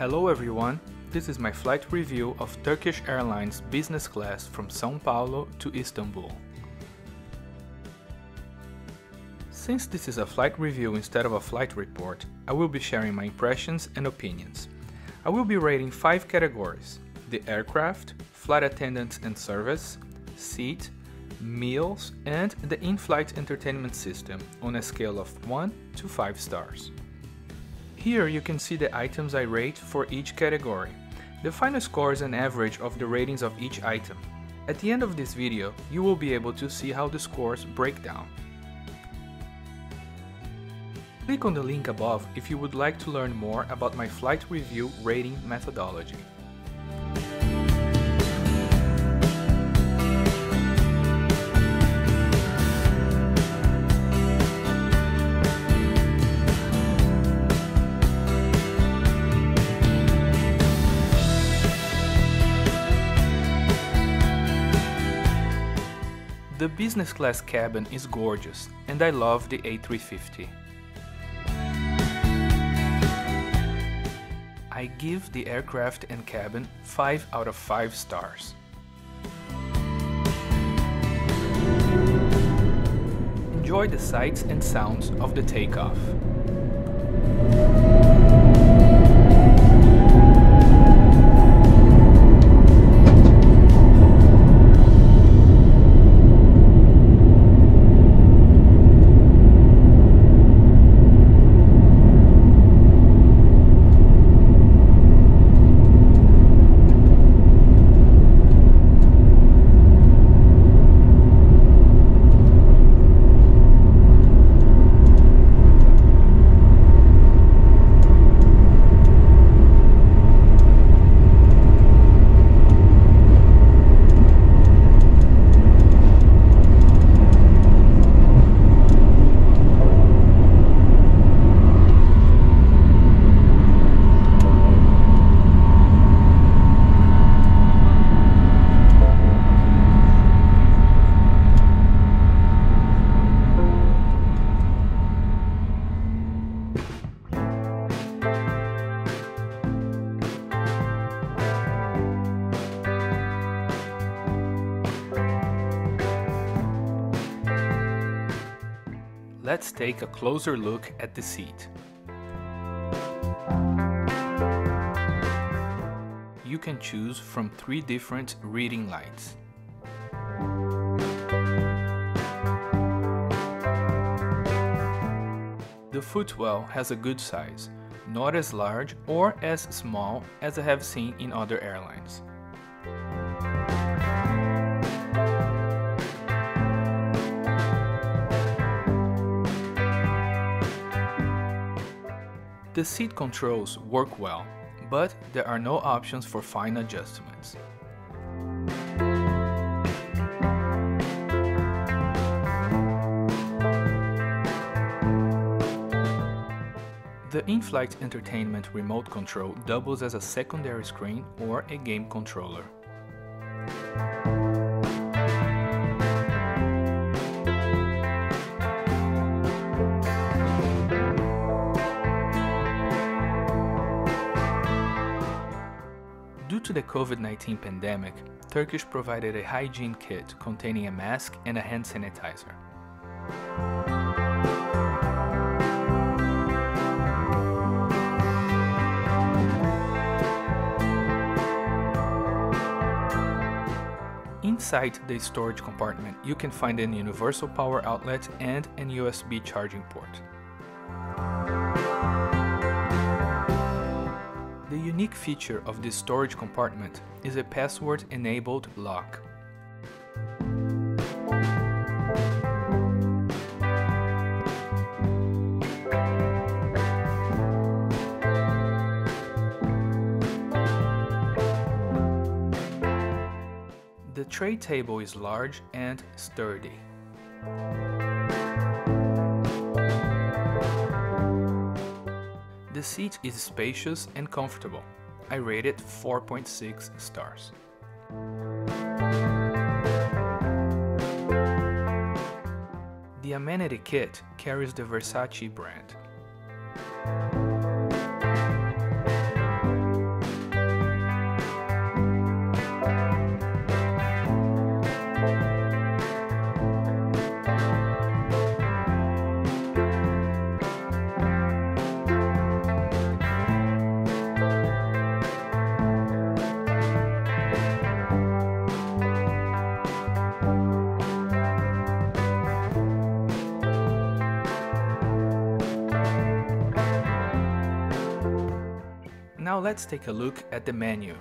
Hello everyone, this is my flight review of Turkish Airlines Business Class from São Paulo to Istanbul. Since this is a flight review instead of a flight report, I will be sharing my impressions and opinions. I will be rating 5 categories: the aircraft, flight attendants and service, seat, meals, and the in-flight entertainment system on a scale of 1 to 5 stars. Here you can see the items I rate for each category. The final score is an average of the ratings of each item. At the end of this video, you will be able to see how the scores break down. Click on the link above if you would like to learn more about my flight review rating methodology. The business class cabin is gorgeous, and I love the A350. I give the aircraft and cabin 5 out of 5 stars. Enjoy the sights and sounds of the takeoff. Let's take a closer look at the seat. You can choose from 3 different reading lights. The footwell has a good size, not as large or as small as I have seen in other airlines. The seat controls work well, but there are no options for fine adjustments. The in-flight entertainment remote control doubles as a secondary screen or a game controller. Due to the COVID-19 pandemic, Turkish provided a hygiene kit containing a mask and a hand sanitizer. Inside the storage compartment, you can find an universal power outlet and an USB charging port. The unique feature of this storage compartment is a password-enabled lock. The tray table is large and sturdy. The seat is spacious and comfortable. I rate it 4.6 stars. The amenity kit carries the Versace brand. let's take a look at the menu.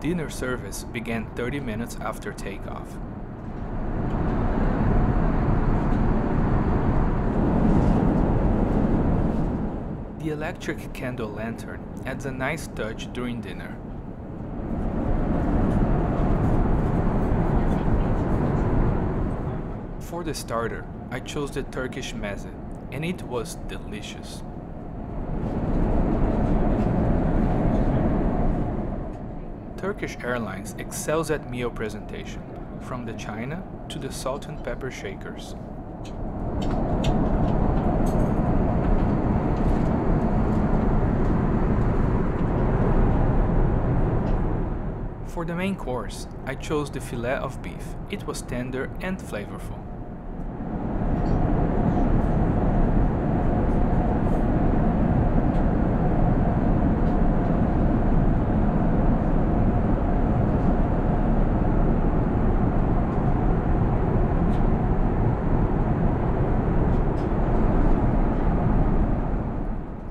Dinner service began 30 minutes after takeoff. The electric candle lantern adds a nice touch during dinner. For the starter, I chose the Turkish meze, and it was delicious. Turkish Airlines excels at meal presentation, from the china to the salt and pepper shakers. For the main course, I chose the fillet of beef. It was tender and flavorful.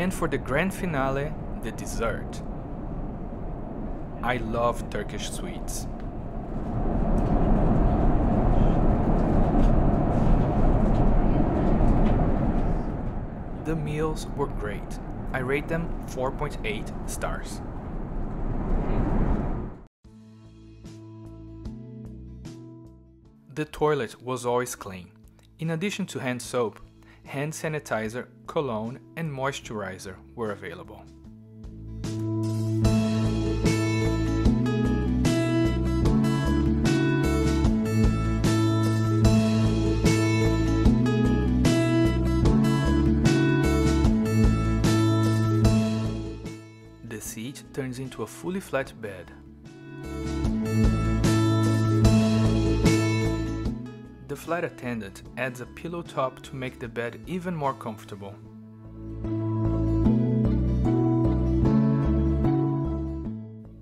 And for the grand finale, the dessert. I love Turkish sweets. The meals were great. I rate them 4.8 stars. The toilet was always clean. In addition to hand soap, hand sanitizer, cologne, and moisturizer were available. The seat turns into a fully flat bed. The flight attendant adds a pillow top to make the bed even more comfortable.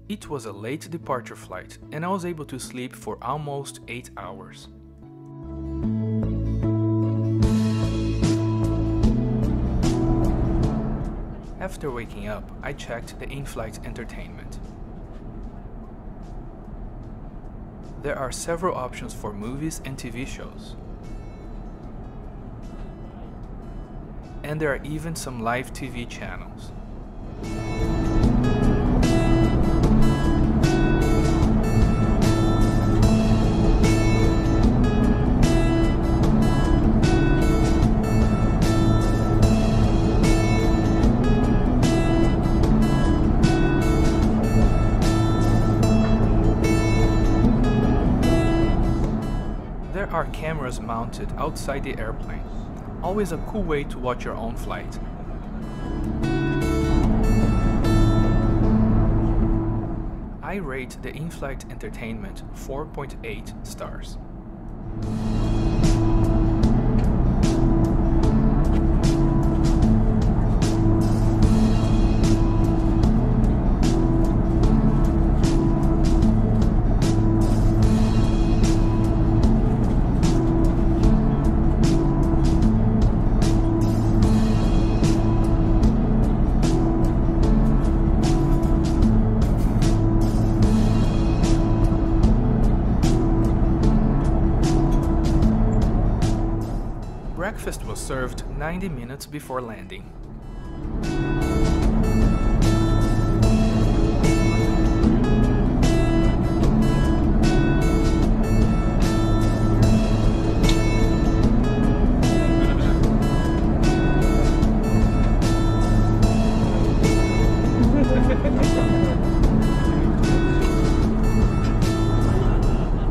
It was a late departure flight, and I was able to sleep for almost 8 hours. After waking up, I checked the in-flight entertainment. There are several options for movies and TV shows. And there are even some live TV channels. There are cameras mounted outside the airplane. Always a cool way to watch your own flight. I rate the in-flight entertainment 4.8 stars. Breakfast was served 90 minutes before landing.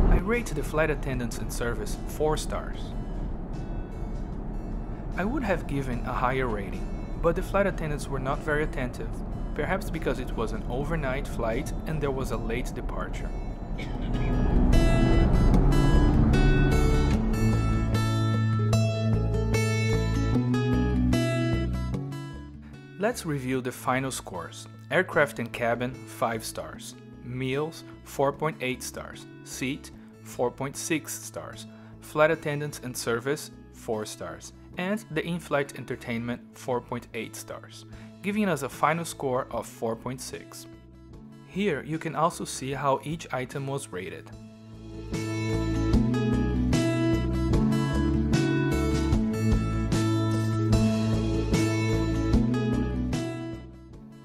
I rate the flight attendants and service 4 stars. I would have given a higher rating, but the flight attendants were not very attentive, perhaps because it was an overnight flight and there was a late departure. Let's review the final scores. Aircraft and cabin 5 stars, meals 4.8 stars, seat 4.6 stars, flight attendants and service 4 stars, and the in-flight entertainment 4.8 stars, giving us a final score of 4.6. Here you can also see how each item was rated.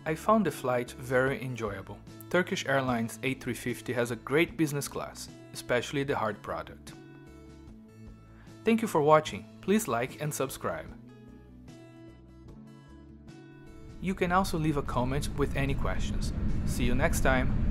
I found the flight very enjoyable. Turkish Airlines A350 has a great business class, especially the hard product. Thank you for watching. Please like and subscribe. You can also leave a comment with any questions. See you next time!